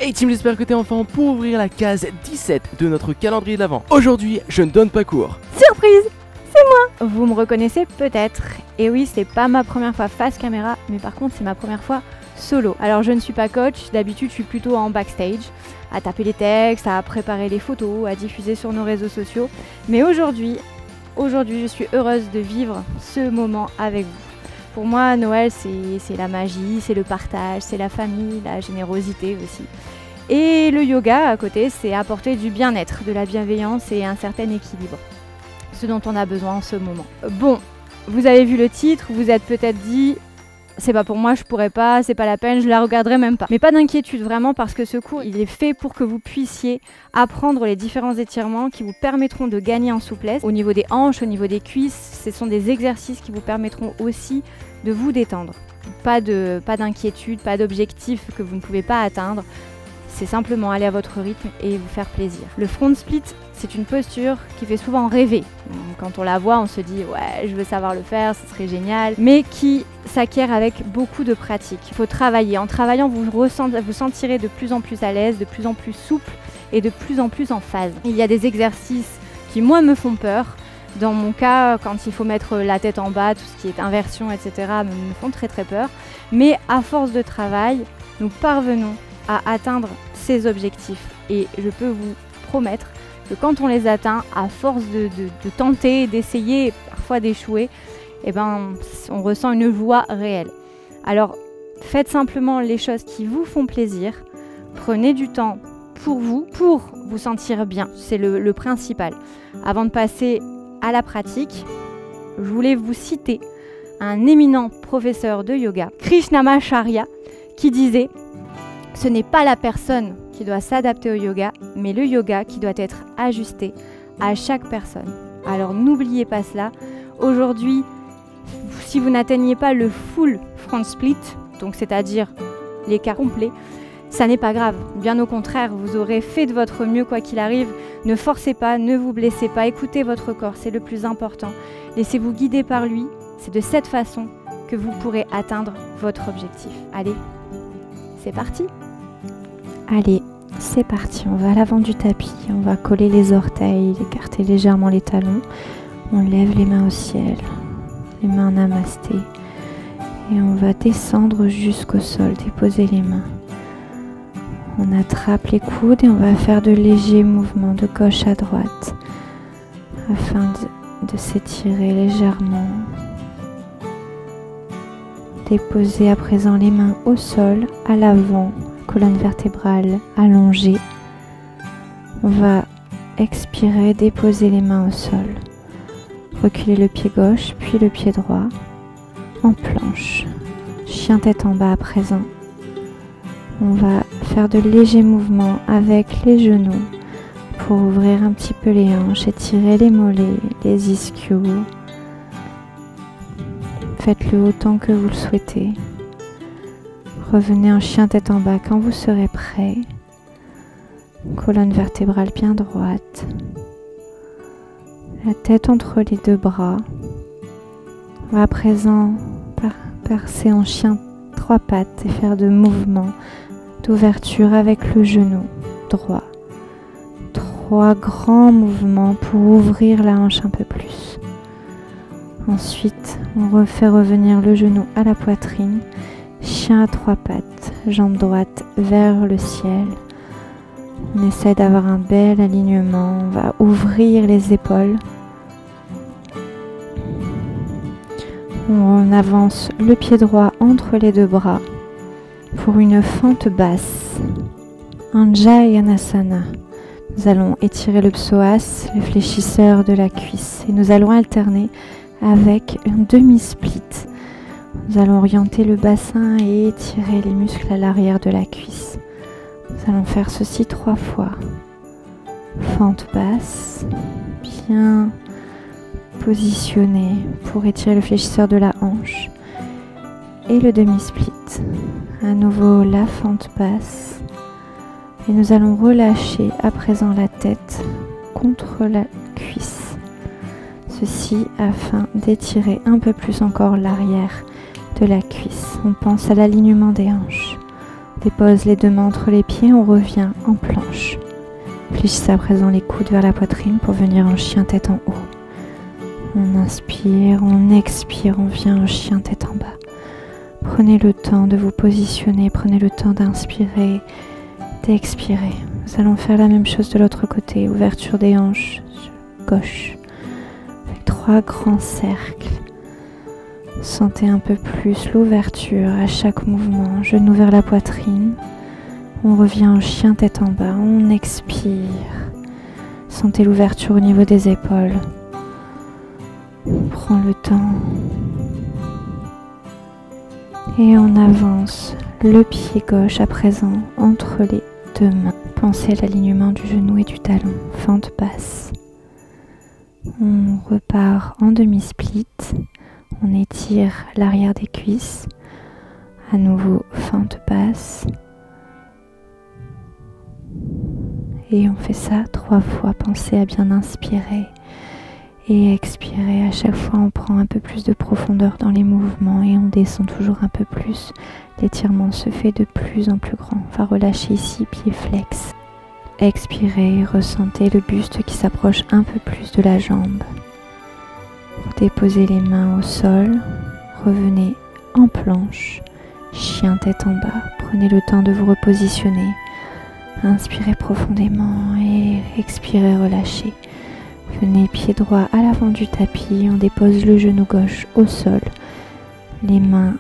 Hey team, j'espère que t'es enfin pour ouvrir la case 17 de notre calendrier de l'Avent. Aujourd'hui, je ne donne pas cours. Surprise, c'est moi. Vous me reconnaissez peut-être. Et oui, c'est pas ma première fois face caméra, mais par contre c'est ma première fois solo. Alors je ne suis pas coach, d'habitude je suis plutôt en backstage, à taper les textes, à préparer les photos, à diffuser sur nos réseaux sociaux. Mais aujourd'hui, je suis heureuse de vivre ce moment avec vous. Pour moi, Noël, c'est la magie, c'est le partage, c'est la famille, la générosité aussi. Et le yoga, à côté, c'est apporter du bien-être, de la bienveillance et un certain équilibre. Ce dont on a besoin en ce moment. Bon, vous avez vu le titre, vous êtes peut-être dit... C'est pas pour moi, je pourrais pas, c'est pas la peine, je la regarderai même pas. Mais pas d'inquiétude vraiment, parce que ce cours, il est fait pour que vous puissiez apprendre les différents étirements qui vous permettront de gagner en souplesse. Au niveau des hanches, au niveau des cuisses, ce sont des exercices qui vous permettront aussi de vous détendre. Pas d'inquiétude, pas d'objectif que vous ne pouvez pas atteindre. C'est simplement aller à votre rythme et vous faire plaisir. Le front split, c'est une posture qui fait souvent rêver. Quand on la voit, on se dit « ouais, je veux savoir le faire, ce serait génial », mais qui s'acquiert avec beaucoup de pratique. Il faut travailler. En travaillant, vous sentirez de plus en plus à l'aise, de plus en plus souple et de plus en plus en phase. Il y a des exercices qui, moi, me font peur. Dans mon cas, quand il faut mettre la tête en bas, tout ce qui est inversion, etc., me font très très peur. Mais à force de travail, nous parvenons à atteindre ces objectifs. Et je peux vous promettre que quand on les atteint, à force de tenter, d'essayer, parfois d'échouer, eh ben, on ressent une joie réelle. Alors, faites simplement les choses qui vous font plaisir. Prenez du temps pour vous sentir bien. C'est le principal. Avant de passer à la pratique, je voulais vous citer un éminent professeur de yoga, Krishnamacharya, qui disait: ce n'est pas la personne qui doit s'adapter au yoga, mais le yoga qui doit être ajusté à chaque personne. Alors n'oubliez pas cela. Aujourd'hui, si vous n'atteignez pas le full front split, donc c'est-à-dire l'écart complet, ça n'est pas grave. Bien au contraire, vous aurez fait de votre mieux quoi qu'il arrive. Ne forcez pas, ne vous blessez pas, écoutez votre corps, c'est le plus important. Laissez-vous guider par lui. C'est de cette façon que vous pourrez atteindre votre objectif. Allez, c'est parti! Allez, c'est parti, on va à l'avant du tapis, on va coller les orteils, écarter légèrement les talons, on lève les mains au ciel, les mains namasté, et on va descendre jusqu'au sol, déposer les mains. On attrape les coudes et on va faire de légers mouvements de gauche à droite, afin de s'étirer légèrement. Déposez à présent les mains au sol, à l'avant, colonne vertébrale allongée. On va expirer, déposer les mains au sol. Reculer le pied gauche, puis le pied droit en planche. Chien tête en bas à présent. On va faire de légers mouvements avec les genoux pour ouvrir un petit peu les hanches, étirer les mollets, les ischios. Faites-le autant que vous le souhaitez. Revenez en chien tête en bas quand vous serez prêt. Colonne vertébrale bien droite. La tête entre les deux bras. On va à présent percer en chien trois pattes et faire de mouvements d'ouverture avec le genou droit. 3 grands mouvements pour ouvrir la hanche un peu plus. Ensuite, on refait revenir le genou à la poitrine. Chien à 3 pattes, jambe droite vers le ciel. On essaie d'avoir un bel alignement. On va ouvrir les épaules. On avance le pied droit entre les deux bras pour une fente basse. Anjayanasana. Nous allons étirer le psoas, le fléchisseur de la cuisse. Et nous allons alterner avec un demi-split. Nous allons orienter le bassin et étirer les muscles à l'arrière de la cuisse. Nous allons faire ceci 3 fois. Fente basse, bien positionnée pour étirer le fléchisseur de la hanche. Et le demi-split. À nouveau la fente basse. Et nous allons relâcher à présent la tête contre la cuisse. Ceci afin d'étirer un peu plus encore l'arrière de la cuisse. On pense à l'alignement des hanches. dépose les deux mains entre les pieds, on revient en planche. Fléchissez à présent les coudes vers la poitrine pour venir en chien tête en haut. On inspire, on expire, on vient en chien tête en bas. Prenez le temps de vous positionner, prenez le temps d'inspirer, d'expirer. Nous allons faire la même chose de l'autre côté, ouverture des hanches gauche, avec 3 grands cercles. Sentez un peu plus l'ouverture à chaque mouvement, genou vers la poitrine. On revient en chien tête en bas, on expire. Sentez l'ouverture au niveau des épaules. On prend le temps. Et on avance le pied gauche à présent entre les deux mains. Pensez à l'alignement du genou et du talon, fente basse. On repart en demi-split. On étire l'arrière des cuisses. À nouveau, fente basse. Et on fait ça 3 fois. Pensez à bien inspirer et expirer. À chaque fois, on prend un peu plus de profondeur dans les mouvements et on descend toujours un peu plus. L'étirement se fait de plus en plus grand. On va relâcher ici, pied flex. Expirez, ressentez le buste qui s'approche un peu plus de la jambe. Déposez les mains au sol, revenez en planche, chien tête en bas. Prenez le temps de vous repositionner. Inspirez profondément et expirez, relâchez. Venez pied droit à l'avant du tapis, on dépose le genou gauche au sol, les mains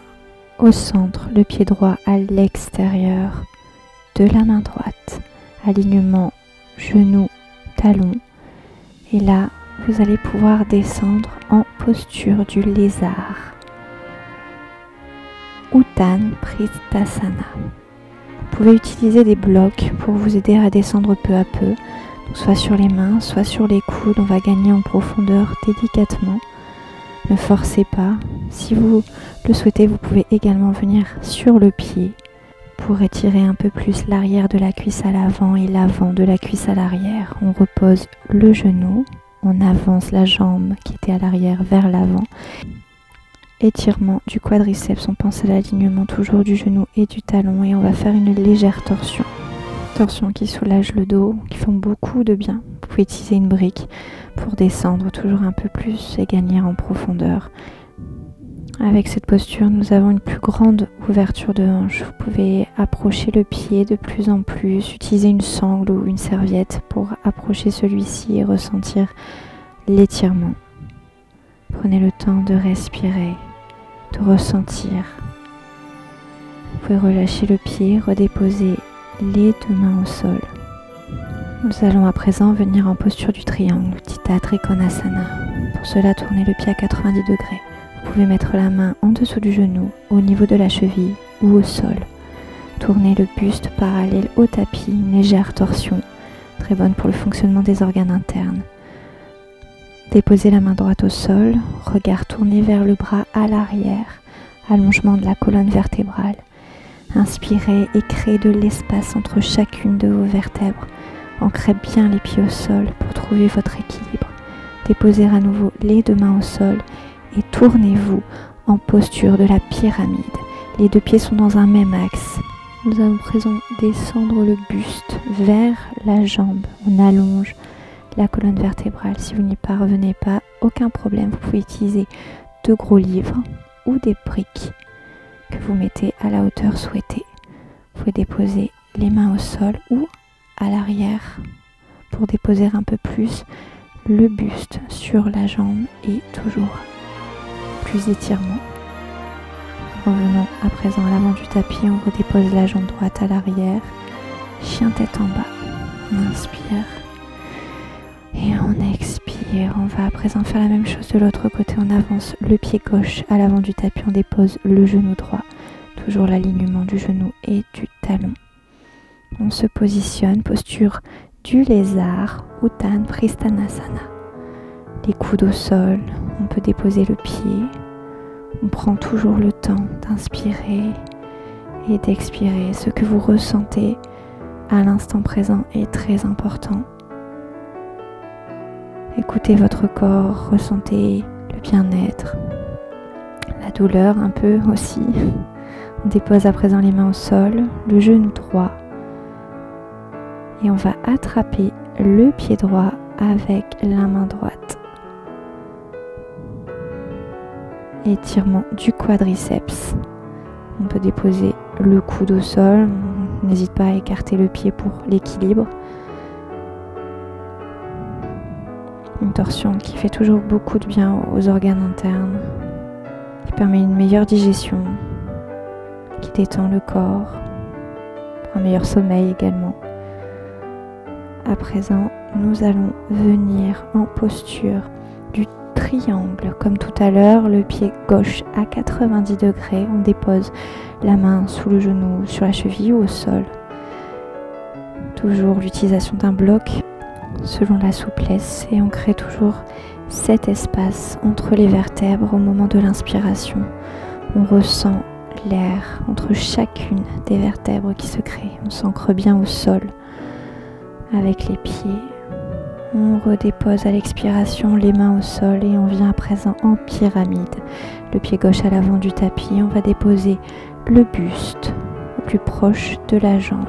au centre, le pied droit à l'extérieur de la main droite. Alignement genou, talon. Et là, vous allez pouvoir descendre en posture du lézard. Uttan Pristhasana. Vous pouvez utiliser des blocs pour vous aider à descendre peu à peu. Donc soit sur les mains, soit sur les coudes. On va gagner en profondeur délicatement. Ne forcez pas. Si vous le souhaitez, vous pouvez également venir sur le pied pour étirer un peu plus l'arrière de la cuisse à l'avant et l'avant de la cuisse à l'arrière. On repose le genou. On avance la jambe qui était à l'arrière vers l'avant. Étirement du quadriceps, on pense à l'alignement toujours du genou et du talon et on va faire une légère torsion. Torsion qui soulage le dos, qui font beaucoup de bien. Vous pouvez utiliser une brique pour descendre toujours un peu plus et gagner en profondeur. Avec cette posture, nous avons une plus grande ouverture de hanche. Vous pouvez approcher le pied de plus en plus, utiliser une sangle ou une serviette pour approcher celui-ci et ressentir l'étirement. Prenez le temps de respirer, de ressentir. Vous pouvez relâcher le pied, redéposer les deux mains au sol. Nous allons à présent venir en posture du triangle, Utthita Trikonasana. Pour cela, tournez le pied à 90 degrés. Vous pouvez mettre la main en dessous du genou, au niveau de la cheville ou au sol. Tournez le buste parallèle au tapis, une légère torsion, très bonne pour le fonctionnement des organes internes. Déposez la main droite au sol, regard tourné vers le bras à l'arrière, allongement de la colonne vertébrale. Inspirez et créez de l'espace entre chacune de vos vertèbres. Ancrez bien les pieds au sol pour trouver votre équilibre. Déposez à nouveau les deux mains au sol et tournez-vous en posture de la pyramide. Les deux pieds sont dans un même axe. Nous allons présent descendre le buste vers la jambe. On allonge la colonne vertébrale. Si vous n'y parvenez pas, aucun problème. Vous pouvez utiliser de gros livres ou des briques que vous mettez à la hauteur souhaitée. Vous pouvez déposer les mains au sol ou à l'arrière pour déposer un peu plus le buste sur la jambe et toujours plus d'étirement. Revenons à présent à l'avant du tapis, on redépose la jambe droite à l'arrière, chien tête en bas, on inspire et on expire. On va à présent faire la même chose de l'autre côté, on avance le pied gauche à l'avant du tapis, on dépose le genou droit, toujours l'alignement du genou et du talon. On se positionne, posture du lézard, Uttan Pristhasana. Les coudes au sol, on peut déposer le pied. On prend toujours le temps d'inspirer et d'expirer. Ce que vous ressentez à l'instant présent est très important. Écoutez votre corps, ressentez le bien-être, la douleur un peu aussi. On dépose à présent les mains au sol, le genou droit. Et on va attraper le pied droit avec la main droite. Étirement du quadriceps. On peut déposer le coude au sol. N'hésite pas à écarter le pied pour l'équilibre. Une torsion qui fait toujours beaucoup de bien aux organes internes, qui permet une meilleure digestion, qui détend le corps, pour un meilleur sommeil également. À présent, nous allons venir en posture du triangle. Comme tout à l'heure, le pied gauche à 90 degrés. On dépose la main sous le genou, sur la cheville ou au sol. Toujours l'utilisation d'un bloc selon la souplesse et on crée toujours cet espace entre les vertèbres au moment de l'inspiration. On ressent l'air entre chacune des vertèbres qui se crée. On s'ancre bien au sol avec les pieds. On redépose à l'expiration les mains au sol et on vient à présent en pyramide. Le pied gauche à l'avant du tapis. On va déposer le buste au plus proche de la jambe.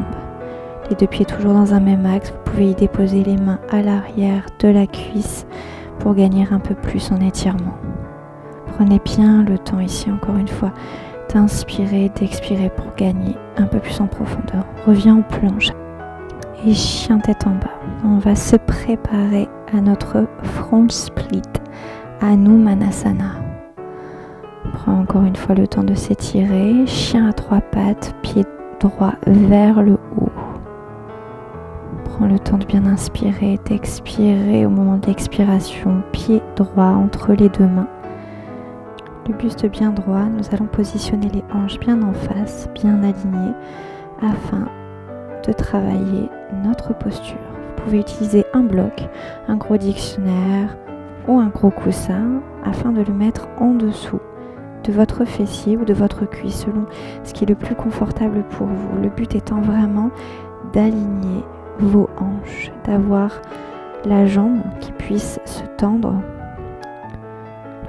Les deux pieds toujours dans un même axe. Vous pouvez y déposer les mains à l'arrière de la cuisse pour gagner un peu plus en étirement. Prenez bien le temps ici encore une fois d'inspirer, d'expirer pour gagner un peu plus en profondeur. On revient en planche et chien tête en bas. On va se préparer à notre front split, Anu Manasana. On prend encore une fois le temps de s'étirer. Chien à trois pattes, pied droit vers le haut. Prends le temps de bien inspirer, d'expirer au moment de l'expiration. Pied droit entre les deux mains. Le buste bien droit, nous allons positionner les hanches bien en face, bien alignées, afin de travailler notre posture. Vous pouvez utiliser un bloc, un gros dictionnaire ou un gros coussin, afin de le mettre en dessous de votre fessier ou de votre cuisse, selon ce qui est le plus confortable pour vous. Le but étant vraiment d'aligner vos hanches, d'avoir la jambe qui puisse se tendre.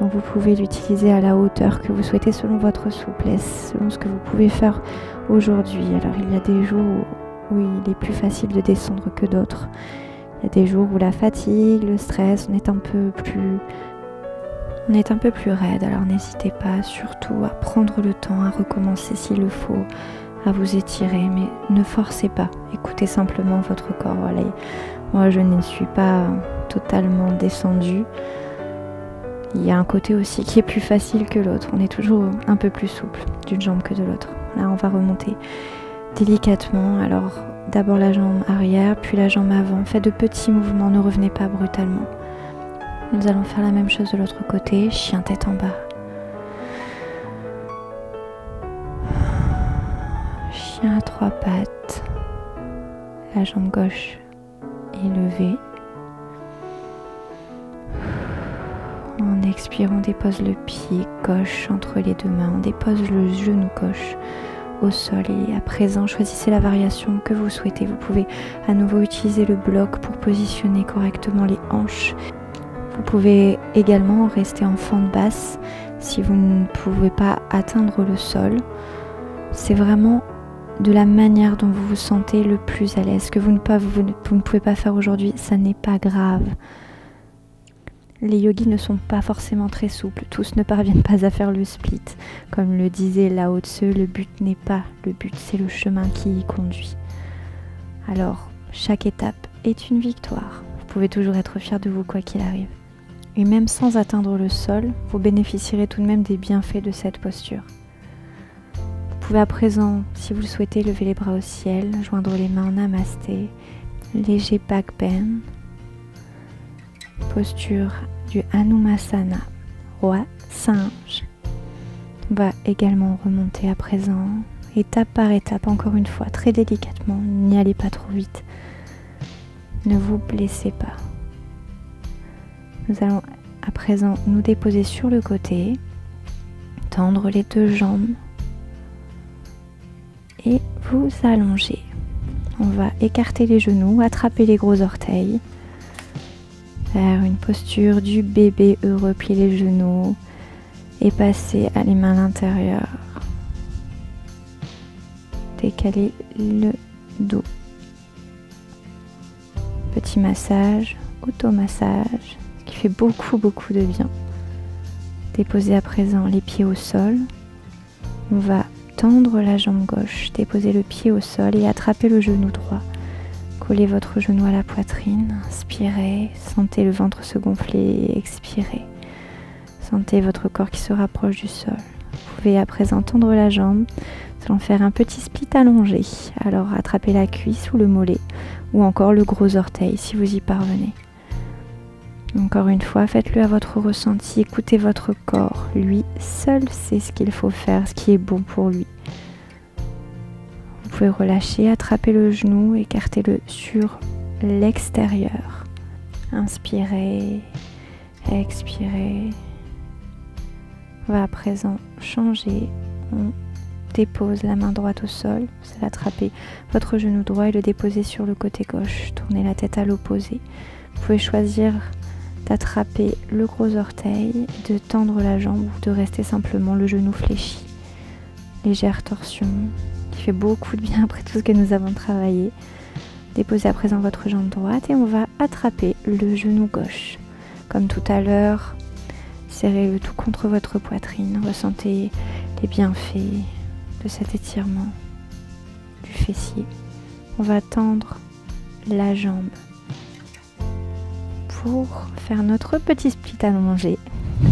Donc vous pouvez l'utiliser à la hauteur que vous souhaitez selon votre souplesse, selon ce que vous pouvez faire aujourd'hui. Alors il y a des jours où il est plus facile de descendre que d'autres. Il y a des jours où la fatigue, le stress, on est un peu plus raide. Alors n'hésitez pas surtout à prendre le temps, à recommencer s'il le faut, à vous étirer, mais ne forcez pas. Écoutez simplement votre corps. Voilà. Moi je ne suis pas totalement descendue. Il y a un côté aussi qui est plus facile que l'autre. On est toujours un peu plus souple d'une jambe que de l'autre. Là, on va remonter délicatement. Alors, d'abord la jambe arrière, puis la jambe avant. Faites de petits mouvements, ne revenez pas brutalement. Nous allons faire la même chose de l'autre côté. Chien tête en bas. Chien à trois pattes. La jambe gauche est levée. En expirant, on dépose le pied gauche entre les deux mains, on dépose le genou gauche au sol et à présent choisissez la variation que vous souhaitez. Vous pouvez à nouveau utiliser le bloc pour positionner correctement les hanches. Vous pouvez également rester en fente basse si vous ne pouvez pas atteindre le sol. C'est vraiment de la manière dont vous vous sentez le plus à l'aise. Ce que vous ne pouvez pas faire aujourd'hui, ça n'est pas grave. Les yogis ne sont pas forcément très souples, tous ne parviennent pas à faire le split. Comme le disait Lao Tse, le but n'est pas le but, c'est le chemin qui y conduit. Alors, chaque étape est une victoire. Vous pouvez toujours être fier de vous quoi qu'il arrive. Et même sans atteindre le sol, vous bénéficierez tout de même des bienfaits de cette posture. Vous pouvez à présent, si vous le souhaitez, lever les bras au ciel, joindre les mains en namasté, léger back bend. Posture du Hanumasana, roi singe. On va également remonter à présent, étape par étape, encore une fois, très délicatement. N'y allez pas trop vite. Ne vous blessez pas. Nous allons à présent nous déposer sur le côté, tendre les deux jambes et vous allonger. On va écarter les genoux, attraper les gros orteils. Faire une posture du bébé heureux, plier les genoux et passer à les mains à l'intérieur. fait caler le dos. Petit massage, automassage, ce qui fait beaucoup de bien. Déposez à présent les pieds au sol. On va tendre la jambe gauche, déposer le pied au sol et attraper le genou droit. Collez votre genou à la poitrine, inspirez, sentez le ventre se gonfler, expirez. Sentez votre corps qui se rapproche du sol. Vous pouvez à présent tendre la jambe. Nous allons faire un petit split allongé. Alors attrapez la cuisse ou le mollet ou encore le gros orteil si vous y parvenez. Encore une fois, faites-le à votre ressenti, écoutez votre corps. Lui seul sait ce qu'il faut faire, ce qui est bon pour lui. Vous pouvez relâcher, attraper le genou, écartez-le sur l'extérieur. Inspirez, expirez. On va à présent changer. On dépose la main droite au sol. Vous allez attraper votre genou droit et le déposer sur le côté gauche. Tournez la tête à l'opposé. Vous pouvez choisir d'attraper le gros orteil, de tendre la jambe ou de rester simplement le genou fléchi. Légère torsion qui fait beaucoup de bien après tout ce que nous avons travaillé. Déposez à présent votre jambe droite et on va attraper le genou gauche. Comme tout à l'heure, serrez le tout contre votre poitrine. Ressentez les bienfaits de cet étirement du fessier. On va tendre la jambe pour faire notre petit split allongé.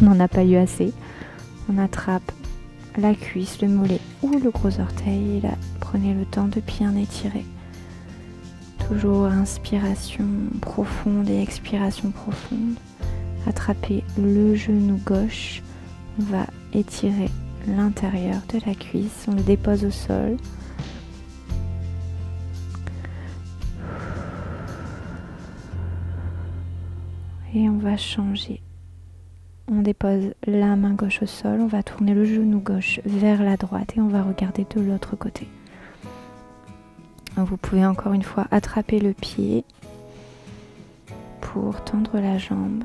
On n'en a pas eu assez. On attrape la cuisse, le mollet ou le gros orteil et là, prenez le temps de bien étirer. Toujours inspiration profonde et expiration profonde. Attrapez le genou gauche. On va étirer l'intérieur de la cuisse. On le dépose au sol. Et on va changer. On dépose la main gauche au sol. On va tourner le genou gauche vers la droite et on va regarder de l'autre côté. Vous pouvez encore une fois attraper le pied pour tendre la jambe.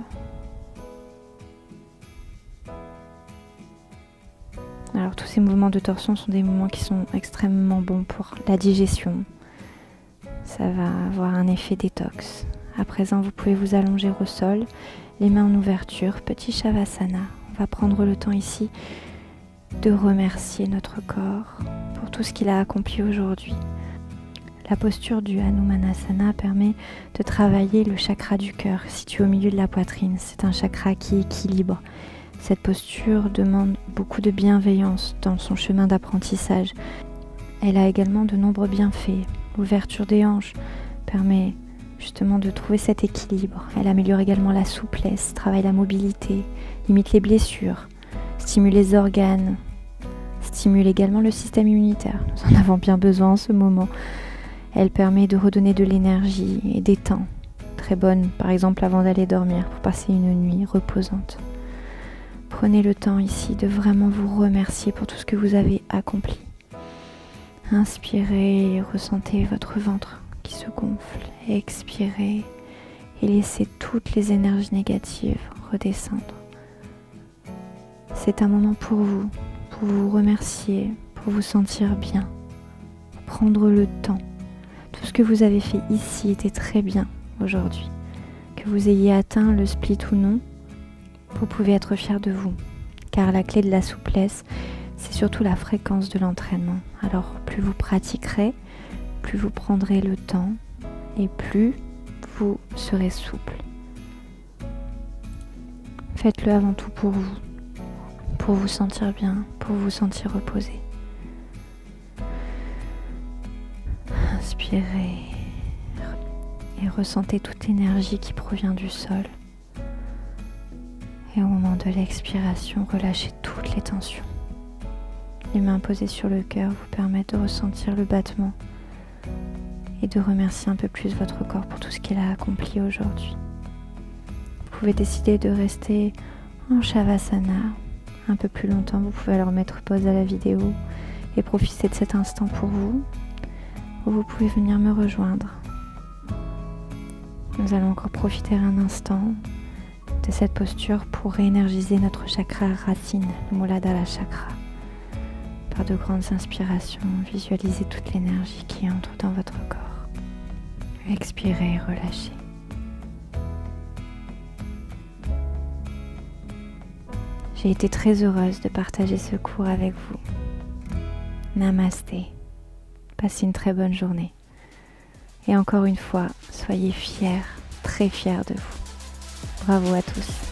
Alors tous ces mouvements de torsion sont des mouvements qui sont extrêmement bons pour la digestion. Ça va avoir un effet détox. À présent, vous pouvez vous allonger au sol, les mains en ouverture, petit Shavasana. On va prendre le temps ici de remercier notre corps pour tout ce qu'il a accompli aujourd'hui. La posture du Hanumanasana permet de travailler le chakra du cœur, situé au milieu de la poitrine. C'est un chakra qui équilibre. Cette posture demande beaucoup de bienveillance dans son chemin d'apprentissage. Elle a également de nombreux bienfaits. L'ouverture des hanches permet justement de trouver cet équilibre. Elle améliore également la souplesse, travaille la mobilité, limite les blessures, stimule les organes, stimule également le système immunitaire. Nous en avons bien besoin en ce moment. Elle permet de redonner de l'énergie et des temps. Très bonne, par exemple, avant d'aller dormir, pour passer une nuit reposante. Prenez le temps ici de vraiment vous remercier pour tout ce que vous avez accompli. Inspirez et ressentez votre ventre qui se gonfle. Expirez et laissez toutes les énergies négatives redescendre. C'est un moment pour vous remercier, pour vous sentir bien. Prendre le temps. Tout ce que vous avez fait ici était très bien aujourd'hui. Que vous ayez atteint le split ou non, vous pouvez être fier de vous. Car la clé de la souplesse, c'est surtout la fréquence de l'entraînement. Alors plus vous pratiquerez, plus vous prendrez le temps et plus vous serez souple. Faites-le avant tout pour vous sentir bien, pour vous sentir reposé. Inspirez et ressentez toute l'énergie qui provient du sol. Et au moment de l'expiration, relâchez toutes les tensions. Les mains posées sur le cœur vous permettent de ressentir le battement et de remercier un peu plus votre corps pour tout ce qu'il a accompli aujourd'hui. Vous pouvez décider de rester en Shavasana un peu plus longtemps. Vous pouvez alors mettre pause à la vidéo et profiter de cet instant pour vous. Ou vous pouvez venir me rejoindre. Nous allons encore profiter un instant de cette posture pour réénergiser notre chakra racine, le Muladhara chakra. faire de grandes inspirations, visualisez toute l'énergie qui entre dans votre corps. Expirez, relâchez. J'ai été très heureuse de partager ce cours avec vous. Namasté. Passez une très bonne journée. Et encore une fois, soyez fiers, très fiers de vous. Bravo à tous.